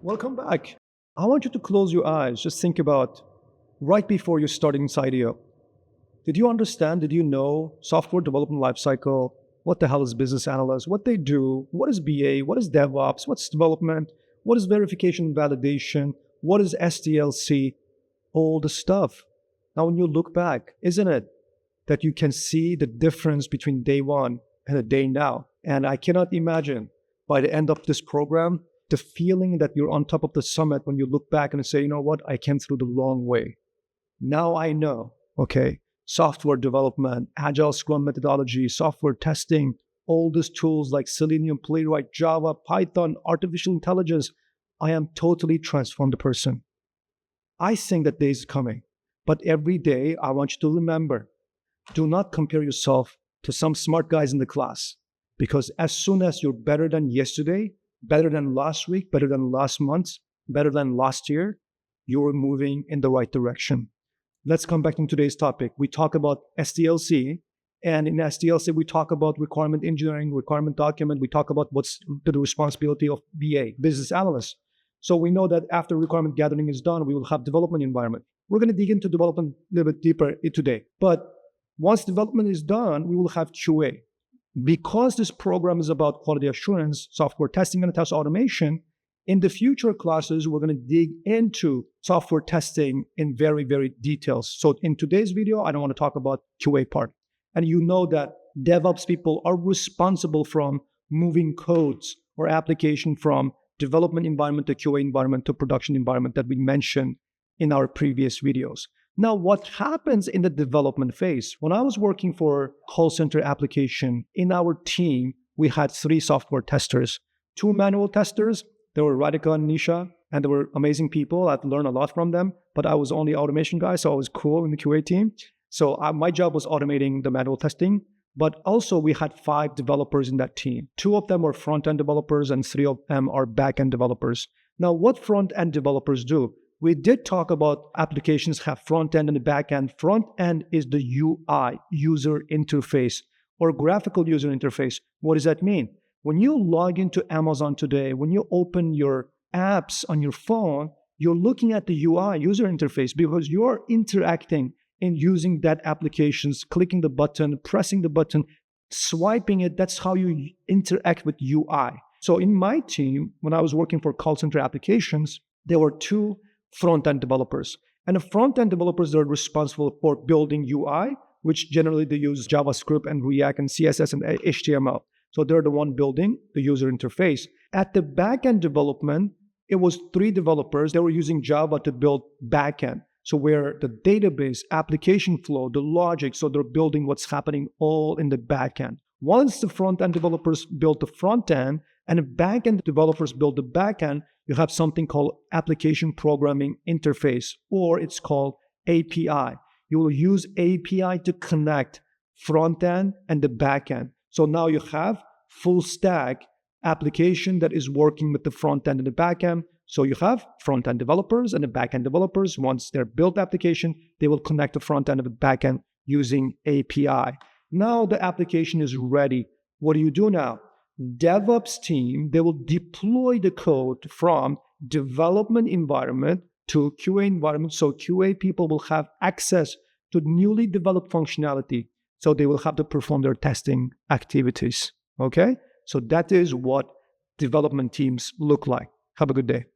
Welcome back. I want you to close your eyes. Just think about right before you started in CYDEO. Did you understand? Did you know software development lifecycle? What the hell is business analyst? What they do? What is BA? What is DevOps? What's development? What is verification and validation? What is SDLC? All the stuff. Now, when you look back, isn't it that you can see the difference between day one and the day now? And I cannot imagine by the end of this program, the feeling that you're on top of the summit when you look back and say, you know what, I came through the long way. Now I know, okay, software development, agile scrum methodology, software testing, all these tools like Selenium, Playwright, Java, Python, artificial intelligence, I am totally transformed person. I think that day is coming, but every day I want you to remember, do not compare yourself to some smart guys in the class, because as soon as you're better than yesterday, better than last week, better than last month, better than last year, you're moving in the right direction. Let's come back to today's topic. We talk about SDLC, and in SDLC, we talk about requirement engineering, requirement document. We talk about what's the responsibility of BA, business analyst. So we know that after requirement gathering is done, we will have development environment. We're going to dig into development a little bit deeper today. But once development is done, we will have QA. Because this program is about quality assurance, software testing, and test automation, in the future classes, we're going to dig into software testing in very, very details. So in today's video, I don't want to talk about QA part. And you know that DevOps people are responsible from moving codes or application from development environment to QA environment to production environment that we mentioned in our previous videos. Now, what happens in the development phase? When I was working for call center application, in our team, we had 3 software testers, 2 manual testers. They were Radhika and Nisha, and they were amazing people. I've learned a lot from them, but I was only automation guy, so I was cool in the QA team. So my job was automating the manual testing, but also we had 5 developers in that team. 2 of them were front-end developers and 3 of them are back-end developers. Now, what front-end developers do? We did talk about applications have front end and the back end. Front end is the UI, user interface, or graphical user interface. What does that mean? When you log into Amazon today, when you open your apps on your phone, you're looking at the UI, user interface, because you're interacting in using that applications, clicking the button, pressing the button, swiping it. That's how you interact with UI. So in my team, when I was working for call center applications, there were 2 front-end developers. And the front-end developers are responsible for building UI, which generally they use JavaScript and React and CSS and HTML. So they're the one building the user interface. At the back-end development, it was 3 developers. They were using Java to build back-end. So where the database, application flow, the logic, so they're building what's happening all in the back-end. Once the front-end developers build the front-end and the back-end developers build the back-end, you have something called application programming interface, or it's called API. You will use API to connect front end and the back end. So now you have full stack application that is working with the front end and the back end. So you have front end developers and the back end developers. Once they're built application, they will connect the front end and the back end using API. Now the application is ready. What do you do now? DevOps team, they will deploy the code from development environment to QA environment. So QA people will have access to newly developed functionality. So they will have to perform their testing activities. Okay? So that is what development teams look like. Have a good day.